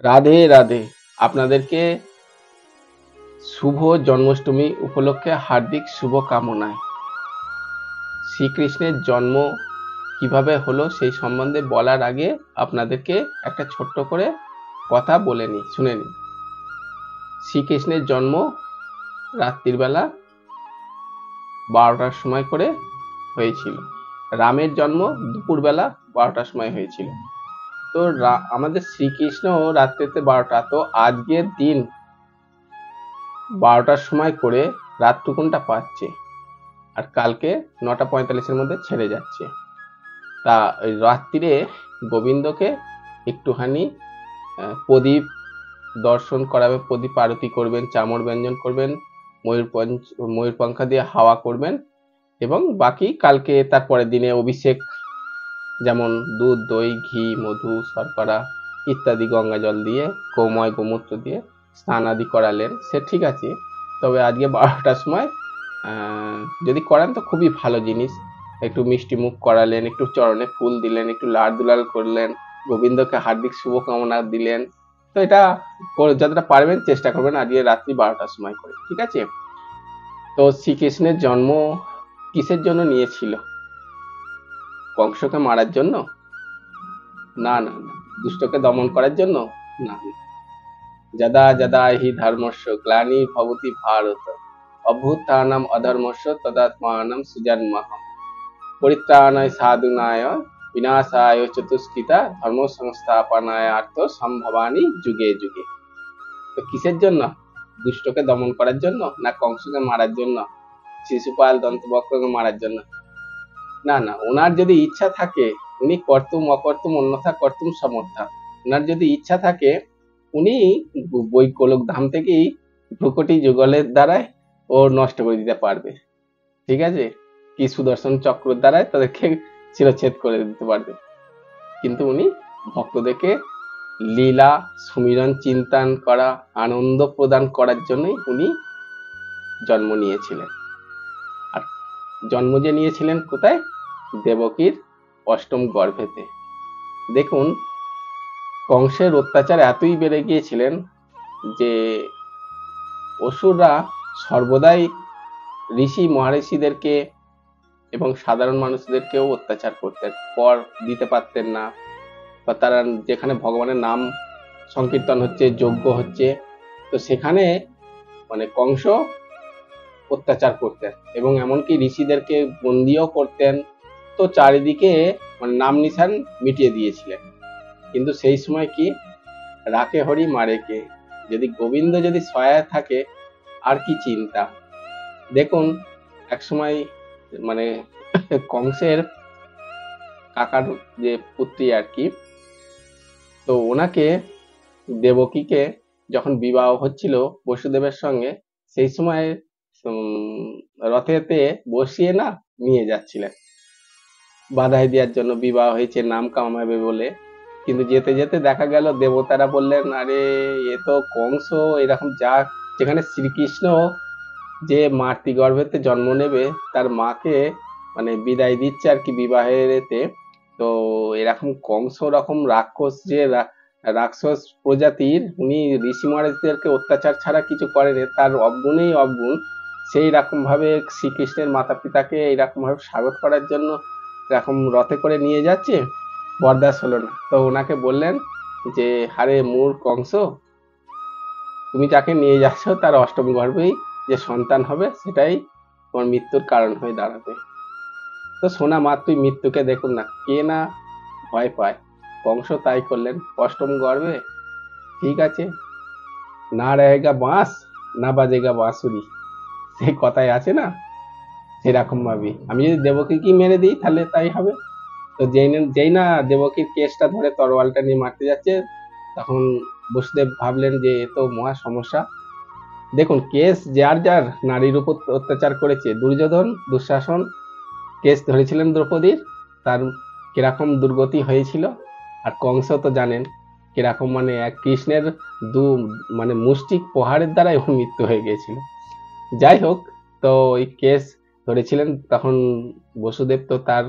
রাধে রাধে। আপনাদেরকে শুভ জন্মাষ্টমী উপলক্ষে হার্দিক শুভকামনায়। শ্রীকৃষ্ণের জন্ম কিভাবে হলো সেই সম্বন্ধে বলার আগে আপনাদেরকে একটা ছোট্ট করে কথা বলে নিই, শুনে নিন। শ্রীকৃষ্ণের জন্ম রাত্রির বেলা 12টার সময় করে হয়েছিল। রামের জন্ম দুপুরবেলা 12টার সময় হয়েছিল। তো আমাদের শ্রীকৃষ্ণ রাত্রিতে 12টা, তো আজকের দিন 12টার সময় করে রাতটুকুনটা পাচ্ছে, আর কালকে 9:45-এর মধ্যে ছেড়ে যাচ্ছে। তা ওই রাত্রিরে গোবিন্দকে একটুখানি প্রদীপ দর্শন করাবে, প্রদীপ আরতি করবেন, চামর ব্যঞ্জন করবেন, ময়ূরপঙ্খা দিয়ে হাওয়া করবেন, এবং বাকি কালকে তার পরের দিনে অভিষেক, যেমন দুধ, দই, ঘি, মধু, শর্করা ইত্যাদি গঙ্গা জল দিয়ে, গোময় গোমূত্র দিয়ে স্নান আদি করালেন, সে ঠিক আছে। তবে আজকে 12টার সময় যদি করান তো খুবই ভালো জিনিস। একটু মিষ্টি মুখ করালেন, একটু চরণে ফুল দিলেন, একটু লাল দুলাল করলেন, গোবিন্দকে হার্দিক শুভকামনা দিলেন। তো এটা যতটা পারবেন চেষ্টা করবেন আজকে রাত্রি 12টার সময় করে, ঠিক আছে? তো শ্রীকৃষ্ণের জন্ম কিসের জন্য নিয়েছিল? কংসকে মারার জন্য? না না না। দুষ্টকে দমন করার জন্য? না। যদা যদা হি ধর্মস্য গ্লানির্ভবতি ভারত অভ্যুত্থানম অধর্মস্য তদাত্মানম সৃজন্মহম পরিত্রাণায় সাধুনায় বিনাশায় চতুষ্কৃতা ধর্ম সংস্থাপনায়ার্থ সম্ভবানি যুগে যুগে। তো কিসের জন্য? দুষ্টকে দমন করার জন্য, না কংসকে মারার জন্য, শিশুপাল দন্তবক্রকে মারার জন্য? না না, ওনার যদি ইচ্ছা থাকে, উনি কর্তুম অকর্তুম অন্যথা কর্তুম সমর্থা। ওনার যদি ইচ্ছা থাকে, উনি বৈকলক ধাম থেকেই ভ্রুকুটি যুগলের দ্বারাই ও নষ্ট করে দিতে পারবে, ঠিক আছে? কি সুদর্শন চক্রের দ্বারাই তাদেরকে শিরচ্ছেদ করে দিতে পারবে। কিন্তু উনি ভক্তদেরকে লীলা সুমিরন চিন্তন করা, আনন্দ প্রদান করার জন্যই উনি জন্ম নিয়েছিলেন। আর জন্ম যে নিয়েছিলেন কোথায়? দেবকীর অষ্টম গর্ভেতে। দেখুন, কংসের অত্যাচার এতই বেড়ে গিয়েছিলেন যে অসুররা সর্বদাই ঋষি মহারিষিদেরকে এবং সাধারণ মানুষদেরকেও অত্যাচার করতেন, কর দিতে পারতেন না, বা তারা যেখানে ভগবানের নাম সংকীর্তন হচ্ছে, যজ্ঞ হচ্ছে, তো সেখানে মানে কংস অত্যাচার করতেন এবং এমনকি ঋষিদেরকে বন্দিও করতেন। তো চারিদিকে মানে নাম নিশান মিটিয়ে দিয়েছিলেন। কিন্তু সেই সময় কি, রাখে হরি মারে কে, যদি গোবিন্দ যদি সহায় থাকে আর কি চিন্তা। দেখুন, এক সময় মানে কংসের কাকার যে পুত্রী আর কি, তো ওনাকে দেবকীকে যখন বিবাহ হচ্ছিল বসুদেবের সঙ্গে, সেই সময় রথেতে বসিয়ে না নিয়ে যাচ্ছিলেন বাধাই দেওয়ার জন্য, বিবাহ হয়েছে নাম কামাবে বলে। কিন্তু যেতে যেতে দেখা গেল দেবতারা বললেন, আরে এ তো কংস, এরকম যা, যেখানে শ্রীকৃষ্ণ যে মাতৃগর্ভেতে জন্ম নেবে তার মাকে মানে বিদায় দিচ্ছে আর কি বিবাহের এতে। তো এরকম কংস রকম রাক্ষস, যে রাক্ষস প্রজাতির, উনি ঋষি মহারাজদেরকে অত্যাচার ছাড়া কিছু করেনি, তার অবগুণেই অবগুণ। সেই রকম ভাবে শ্রীকৃষ্ণের মাতা পিতাকে এইরকম ভাবে স্বাগত করার জন্য এরকম রথে করে নিয়ে যাচ্ছে, বরদাস্ত হলো না। তো ওনাকে বললেন যে, হারে মূর কংস, তুমি যাকে নিয়ে যাচ্ছ তার অষ্টম গর্ভেই যে সন্তান হবে সেটাই তোমার মৃত্যুর কারণ হয়ে দাঁড়াবে। তো শোনা মাত্রই মৃত্যুকে দেখুন না, কে না ভয় পায়। কংস তাই করলেন, অষ্টম গর্ভে, ঠিক আছে, না রহেগা বাঁশ না বাজেগা বাঁশুরি, সেই কথাই আছে না, সেরকম ভাবে আমি যদি দেবকীকে মেরে দিই তাহলে তাই হবে। তো যেই না দেবকীর কেসটা ধরে তরোয়ালটা নিয়ে মারতে যাচ্ছে, তখন বসুদেব ভাবলেন যে এ তো মহা সমস্যা। দেখুন, কেস যার যার নারীর উপর অত্যাচার করেছে, দুর্যোধন দুঃশাসন কেস ধরেছিলেন দ্রৌপদীর, তার কিরকম দুর্গতি হয়েছিল। আর কংস তো জানেন কিরকম, মানে এক কৃষ্ণের দু মানে মুষ্টিক প্রহারের দ্বারাই ওর মৃত্যু হয়ে গিয়েছিল। যাই হোক, তো ওই কেস ধরেছিলেন তখন বসুদেব, তো তার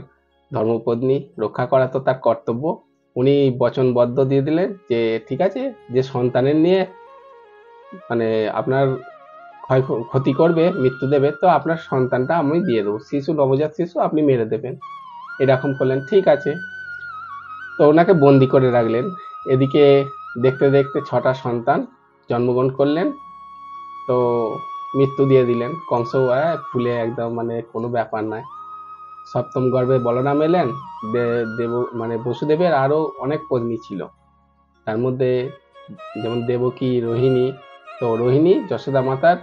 ধর্মপত্নী রক্ষা করা তো তার কর্তব্য। উনি বচনবদ্ধ দিয়ে দিলেন যে ঠিক আছে, যে সন্তানের নিয়ে মানে আপনার ক্ষতি করবে, মৃত্যু দেবে, তো আপনার সন্তানটা আমি দিয়ে দেবো, শিশু, নবজাত শিশু আপনি মেরে দেবেন। এরকম করলেন, ঠিক আছে। তো ওনাকে বন্দি করে রাখলেন। এদিকে দেখতে দেখতে 6টা সন্তান জন্মগ্রহণ করলেন, তো মৃত্যু দিয়ে দিলেন। কংস ফুলে একদম মানে কোনো ব্যাপার নাই। সপ্তম গর্ভে বলরাম এলেন। দেব মানে বসুদেবের আরো অনেক পত্নী ছিল, তার মধ্যে যেমন দেবকী, রোহিণী। তো রোহিণী যশোদা মাতার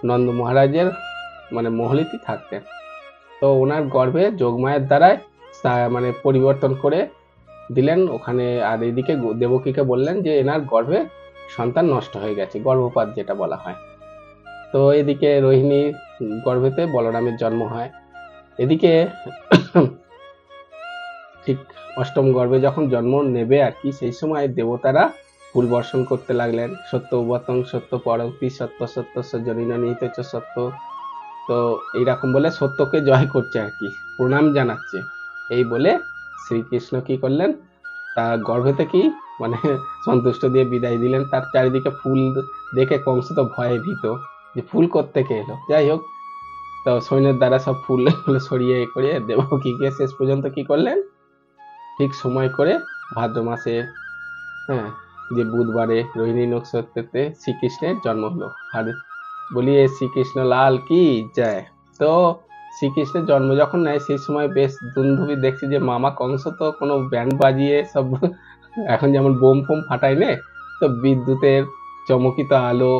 নন্দ মহারাজের মানে মহলিতে থাকতেন। তো ওনার গর্ভে যোগমায়ের দ্বারাই মানে পরিবর্তন করে দিলেন ওখানে। আর এদিকে দেবকীকে বললেন যে এনার গর্ভে সন্তান নষ্ট হয়ে গেছে, গর্ভপাত যেটা বলা হয়। তো এদিকে রোহিণী গর্ভেতে বলরামের জন্ম হয়। এদিকে ঠিক অষ্টম গর্ভে যখন জন্ম নেবে আর কি, সেই সময় দেবতারা ফুল বর্ষণ করতে লাগলেন। সত্য উবতং সত্য পরক্তি সত্য সত্য সজ্জনীন নিহিত সত্য। তো এইরকম বলে সত্যকে জয় করছে আর কি, প্রণাম জানাচ্ছে। এই বলে শ্রীকৃষ্ণ কি করলেন, তার গর্ভে থেকেই মানে সন্তুষ্ট দিয়ে বিদায় দিলেন। তার চারিদিকে ফুল দেখে কংস তো ভয়ে ভীত, যে ফুল কোত্থেকে এলো। যাই হোক, তো সৈন্যের দ্বারা সব ফুল সরিয়ে করিয়ে দেবকীকে শেষ পর্যন্ত কি করলেন, ঠিক সময় করে ভাদ্র মাসের হ্যাঁ যে বুধবারে রোহিণী নক্ষত্রতে শ্রীকৃষ্ণের জন্ম হলো। আর বলিয়ে শ্রীকৃষ্ণ লাল কি জয়। তো শ্রীকৃষ্ণের জন্ম যখন নেয় সেই সময় বেশ দুন্ধুবি দেখছি যে মামা কংস তো কোনো ব্যান্ড বাজিয়ে সব এখন যেমন বোম ফোম ফাটায় নে, তো বিদ্যুতের চমকিত আলো,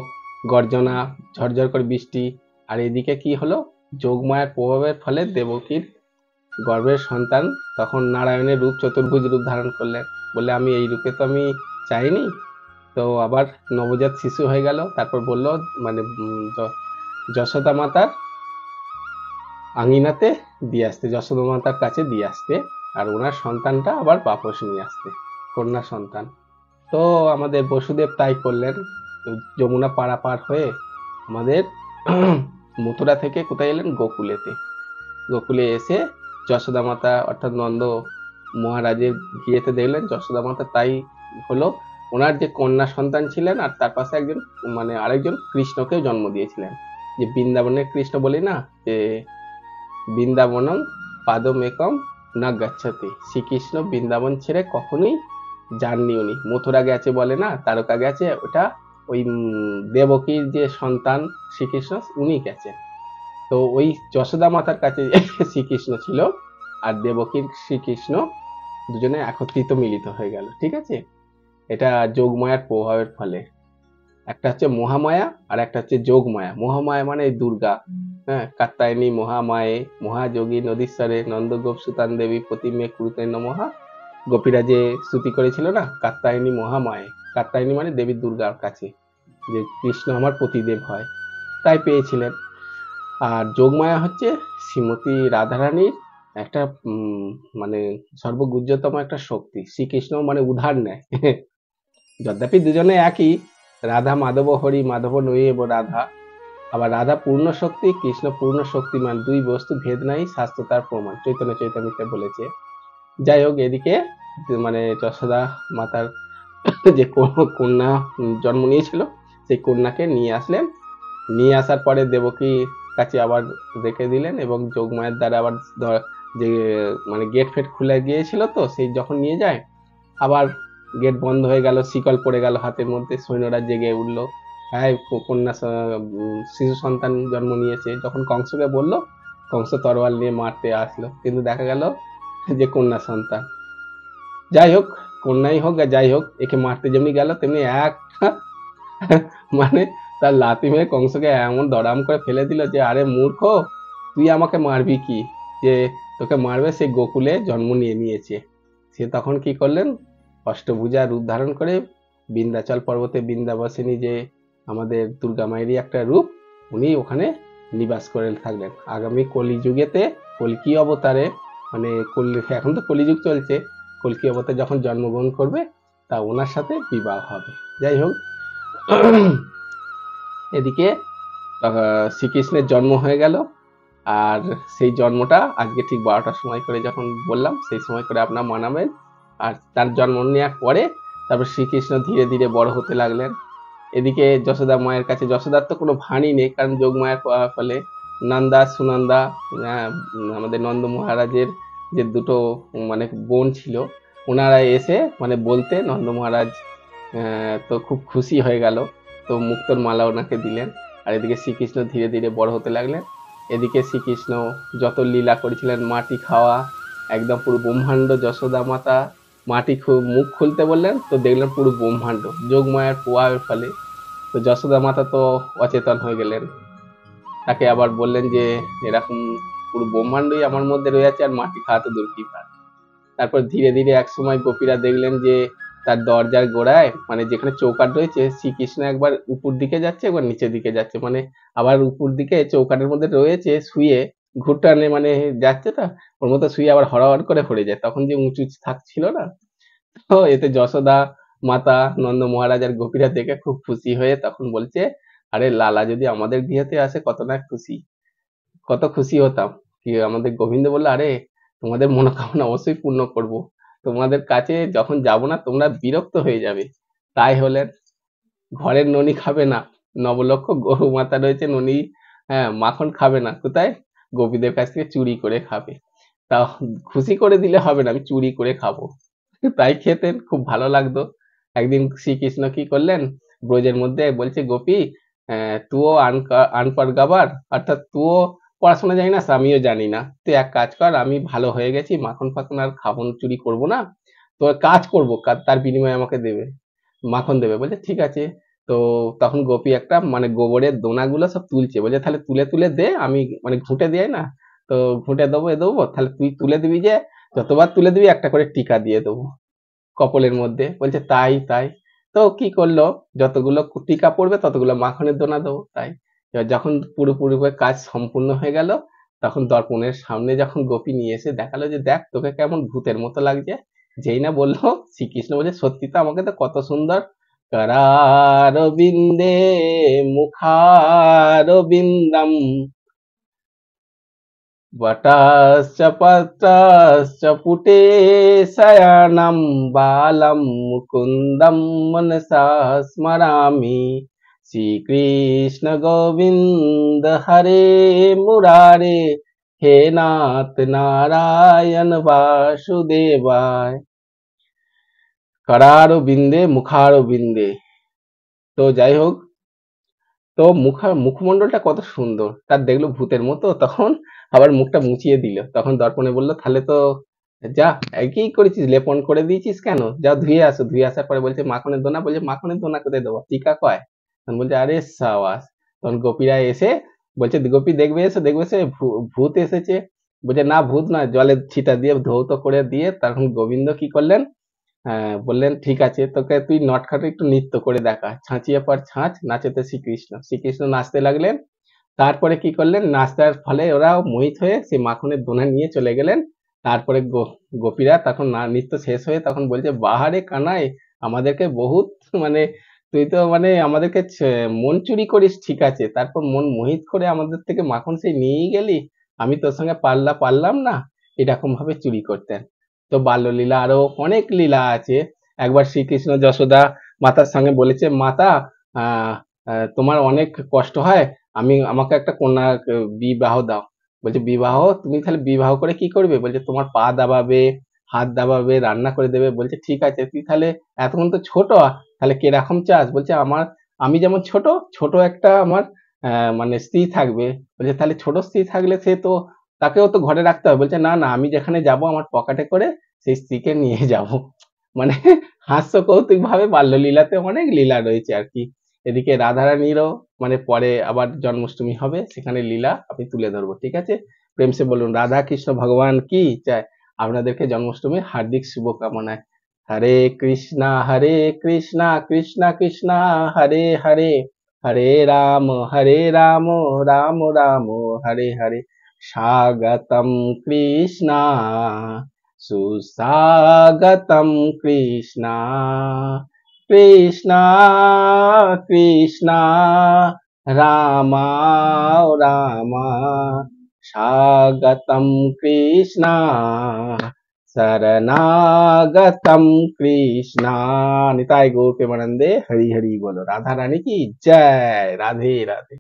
গর্জনা, ঝরঝর করে বৃষ্টি। আর এদিকে কি হলো, যোগমায়ার প্রভাবের ফলে দেবকীর গর্ভের সন্তান তখন নারায়ণের রূপ, চতুর্ভুজ রূপ ধারণ করলেন। বলে আমি এই রূপে তো আমি চাইনি। তো আবার নবজাত শিশু হয়ে গেল। তারপর বলল মানে যশোদা মাতার আঙিনাতে দিয়ে আসতে, যশোদা মাতার কাছে দিয়ে আসতে, আর ওনার সন্তানটা আবার বাপস নিয়ে আসতে, কন্যা সন্তান। তো আমাদের বসুদেব তাই করলেন। যমুনা পারাপার হয়ে আমাদের মথুরা থেকে কোথায় এলেন, গোকুলেতে। গোকুলে এসে যশোদা মাতা অর্থাৎ নন্দ মহারাজের বিয়েতে দেখলেন যশোদা মাতা তাই হলো, ওনার যে কন্যা সন্তান ছিলেন আর তার পাশে একজন মানে আরেকজন কৃষ্ণকেও জন্ম দিয়েছিলেন। যে বৃন্দাবনের কৃষ্ণ বলি না, যে বৃন্দাবনম পাদম একম না গচ্ছতি, শ্রীকৃষ্ণ বৃন্দাবন ছেড়ে কখনোই যাননি উনি। মথুরা গেছে বলে না, তারকা গেছে, ওটা ওই দেবকীর যে সন্তান শ্রীকৃষ্ণ উনি গেছে। তো ওই যশোদা মাতার কাছে শ্রীকৃষ্ণ ছিল, আর দেবকীর শ্রীকৃষ্ণ দুজনে একত্রিত মিলিত হয়ে গেল। ঠিক আছে, এটা যোগমায়ার প্রভাবের ফলে। একটা হচ্ছে মহামায়া আর একটা হচ্ছে যোগমায়া। মহামায়া মানে দুর্গা, হ্যাঁ, কাত্যায়নী মহামায়ে মহাযোগী নদীশ্বরে নন্দগোপ সুতান দেবী প্রতিমে কুরুতে নমহা। গোপীরা যে স্তুতি করেছিল না, কাত্যায়নী মহামায়ে, কাত্যায়নী মানে দেবী দুর্গার কাছে, যে কৃষ্ণ আমার পতিদেব হয়, তাই পেয়েছিলেন। আর যোগমায়া হচ্ছে শ্রীমতী রাধারানীর একটা মানে সর্বগুহ্যতম একটা শক্তি। শ্রীকৃষ্ণ মানে উদ্ধার নেয়। যদ্যপি দুজনে একই, রাধা মাধব হরি, মাধব নৈব রাধা। আবার রাধা পূর্ণ শক্তি, কৃষ্ণ পূর্ণ শক্তিমান, দুই বস্তু ভেদ নাই, শাস্ত্র তার প্রমাণ, চৈতন্য চৈতামৃতে বলেছে। যাই হোক, এদিকে মানে যশোদা মাতার যে কন্যা জন্ম নিয়েছিল, সেই কন্যাকে নিয়ে আসলেন। নিয়ে আসার পরে দেবকীর কাছে আবার রেখে দিলেন, এবং যোগমায়ের দ্বারা আবার যে মানে গেট ফেট খুলে গিয়েছিল, তো সেই যখন নিয়ে যায় আবার গেট বন্ধ হয়ে গেল, শিকল পড়ে গেল হাতের মধ্যে। সৈন্যরা জেগে উঠল, হ্যাঁ কন্যা শিশু সন্তান জন্ম নিয়েছে। যখন কংসকে বলল, কংস তরোয়াল নিয়ে মারতে আসলো, কিন্তু দেখা গেল যে কন্যা সন্তান। যাই হোক, কন্যাই হোক আর যাই হোক, একে মারতে যেমনি গেল তেমনি একটা মানে তার লাথি মেরে কংসকে এমন দড়াম করে ফেলে দিল যে আরে মূর্খ, তুই আমাকে মারবি কি, যে তোকে মারবে সে গোকুলে জন্ম নিয়ে নিয়েছে। সে তখন কি করলেন, অষ্টভুজা রূপ ধারণ করে বিন্ধ্যাচল পর্বতে বৃন্দাবসিনী যে আমাদের দুর্গা মায়েরই একটা রূপ, উনি ওখানে নিবাস করে থাকলেন। আগামী কলিযুগেতে কল্কি অবতারে মানে এখন তো কলিযুগ চলছে, কল্কি অবতার যখন জন্মগ্রহণ করবে তা ওনার সাথে বিবাহ হবে। যাই হোক, এদিকে শ্রীকৃষ্ণের জন্ম হয়ে গেল। আর সেই জন্মটা আজকে ঠিক 12টার সময় করে যখন বললাম, সেই সময় করে আপনারা মানাবেন। আর তার জন্ম নেওয়ার পরে তারপর শ্রীকৃষ্ণ ধীরে ধীরে বড় হতে লাগলেন। এদিকে যশোদা মায়ের কাছে, যশোদার তো কোনো ভানই নেই, কারণ যোগমায়ার ফলে নন্দা সুনন্দা, আমাদের নন্দ মহারাজের যে দুটো মানে বোন ছিল, ওনারা এসে মানে বলতে নন্দ মহারাজ তো খুব খুশি হয়ে গেল, তো মুক্তোর মালা ওনাকে দিলেন। আর এদিকে শ্রীকৃষ্ণ ধীরে ধীরে বড় হতে লাগলেন। এদিকে শ্রীকৃষ্ণ যত লীলা করেছিলেন, মাটি খাওয়া, একদম পুরো ব্রহ্মাণ্ড, যশোদা মাতা মাটি মুখ খুলতে বললেন তো দেখলেন পুরো ব্রহ্মাণ্ড যোগমায়ার প্রভাবের ফলে। তো যশোদা মাতা তো অচেতন হয়ে গেলেন, তাকে আবার বললেন যে এরকম পুরো ব্রহ্মাণ্ডই আমার মধ্যে রয়ে আছে, আর মাটি খাওয়া তো দূর কি পার। তারপর ধীরে ধীরে এক সময় গোপীরা দেখলেন যে তার দরজার গোড়ায় মানে যেখানে চৌকাঠ রয়েছে, শ্রীকৃষ্ণ একবার উপর দিকে যাচ্ছে, একবার নিচের দিকে যাচ্ছে, মানে আবার উপর দিকে চৌকাঠের মধ্যে রয়েছে শুয়ে ঘুরটানে মানে যাচ্ছে, তা ওর মতো শুয়ে আবার হড়াহড় করে পড়ে যায়, তখন যে উঁচু থাকছিল না। তো এতে যশোদা মাতা, নন্দ মহারাজ আর গোপীরা দেখে খুব খুশি হয়ে তখন বলছে, আরে লালা যদি আমাদের গৃহতে আসে কত না খুশি, কত খুশি হতাম। কি আমাদের গোবিন্দ বললো, আরে তোমাদের মনোকামনা অবশ্যই পূর্ণ করব, তোমাদের কাছে যখন যাব না তোমরা বিরক্ত হয়ে যাবে। তাই হলেন, ঘরের ননি খাবে না, নবলক্ষ গরু মাতা রয়েছে, ননি হ্যাঁ মাখন খাবে না, কোথায়? গোপীদের কাছ থেকে চুরি করে খাবে। তা খুশি করে দিলে হবে না, আমি চুরি করে খাবো। তাই খেতেন, খুব ভালো লাগতো। একদিন শ্রীকৃষ্ণ কি করলেন, ব্রজের মধ্যে বলছে, গোপী তুও আনপার গাবার, অর্থাৎ তুও পড়াশোনা জানি না, আমিও জানি না, তুই এক কাজ কর, আমি ভালো হয়ে গেছি, মাখন ফাখন আর খাবো, চুরি করবো না, তো কাজ করবো, তার বিনিময়ে আমাকে দেবে, মাখন দেবে। বলছে ঠিক আছে। তো তখন গোপী একটা মানে গোবরের দোনাগুলো সব তুলছে, বলছে তাহলে তুলে তুলে দে, আমি মানে ঘুঁটে দিয়ে না, তো ঘুঁটে দেবো এ দেবো, তাহলে তুই তুলে দিবি, যে যতবার তুলে দিবি একটা করে টিকা দিয়ে দেবো কপালের মধ্যে। বলছে তাই তাই। তো কি করলো, যতগুলো টিকা পড়বে ততগুলো মাখনের দোনা দেবো, তাই। এবার যখন পুরোপুরি করে কাজ সম্পূর্ণ হয়ে গেল, তখন দর্পণের সামনে যখন গোপী নিয়ে এসে দেখালো যে দেখ তোকে কেমন ভূতের মতো লাগছে, যেই না বললো, শ্রীকৃষ্ণ বলছে সত্যি তো, আমাকে তো কত সুন্দর। करारविन्दे मुखारविन्दम् वटश्च पत्रश्च पुटे शयनं बालं मुकुन्दं मनसा स्मरामि। श्रीकृष्ण गोविन्द हरे मुरारे, हे नाथ नारायण वासुदेवाय। करारो बिंदे मुखारो बिंदे। তো যাই হোক, তো মুখমণ্ডলটা কত সুন্দর, তার দেখলো ভূতের মতো, তখন আবার মুখটা মুছিয়ে দিল, তখন দর্পণে বললো তাহলে তো যা, একই করেছিস, লেপন করে দিয়েছিস কেন, যা ধুয়ে আসো। ধুয়ে আসার পরে বলছে মাখনের দোনা, বলছে মাখনের দোনা কোথায় দেবো, টিকা কয়। তখন বলছে আরে সাবাস। তখন গোপীরা এসে বলছে, গোপী দেখবে এসে, দেখবে এসে ভূত এসেছে। বলছে না ভূত না, জলে ছিটা দিয়ে ধৌত করে দিয়ে তখন গোবিন্দ কি করলেন, বললেন ঠিক আছে, তোকে তুই নটখাটে একটু নৃত্য করে দেখা, ছাঁচিয়ে পর ছাঁচ নাচেতে শ্রীকৃষ্ণ। শ্রীকৃষ্ণ নাচতে লাগলেন। তারপরে কি করলেন, নাচটার ফলে ওরা মোহিত হয়ে সেই মাখনের দোনা নিয়ে চলে গেলেন। তারপরে গোপীরা তখন নৃত্য শেষ হয়ে তখন বলছে, বাহারে কানাই, আমাদেরকে বহুত মানে তুই তো মানে আমাদেরকে মন চুরি করিস ঠিক আছে, তারপর মন মোহিত করে আমাদের থেকে মাখন সেই নিয়েই গেলি, আমি তোর সঙ্গে পারলাম না, এরকম ভাবে চুরি করতেন। তো বাল্যলীলা আরো অনেক লীলা আছে। একবার শ্রীকৃষ্ণ যশোদা মাতার সঙ্গে বলেছে, মাতা তোমার অনেক কষ্ট হয়, আমাকে একটা কন্যা বিবাহ দাও। বলছে বিবাহ, তুমি তাহলে বিবাহ করে কি করবে? বলছে তোমার পা দাবাবে, হাত দাবাবে, রান্না করে দেবে। বলছে ঠিক আছে, তুই তাহলে এতক্ষণ তো ছোট, তাহলে কিরকম চাস? বলছে আমি যেমন ছোট, ছোট একটা আমার মানে স্ত্রী থাকবে। বলছে তাহলে ছোট স্ত্রী থাকলে সে তো তাকেও তো ঘরে রাখতে হবে। বলছে না না, আমি যেখানে যাব আমার পকেটে করে সেই স্ত্রীকে নিয়ে যাব। মানে হাস্য কৌতুক ভাবে বাল্যলীলাতে অনেক লীলা রয়েছে আর কি। এদিকে রাধারানীরও মানে পরে আবার জন্মাষ্টমী হবে, সেখানে লীলা আমি তুলে ধরবো, ঠিক আছে। প্রেম সে বলুন রাধা কৃষ্ণ ভগবান কি চায়। আপনাদেরকে জন্মাষ্টমীর হার্দিক শুভকামনায়। হরে কৃষ্ণা কৃষ্ণা কৃষ্ণা হরে হরে, হরে রাম রাম রাম হরে হরে। স্বাগতম কৃষ্ণা সুস্বাগতম কৃষ্ণা, কৃষ্ণা কৃষ্ণা রামা রামা, স্বাগতম কৃষ্ণা शरणागतम कृष्णा। निताई गौर प्रेमानंदे, हरि हरि बोलो। राधा रानी की जय। राधे राधे।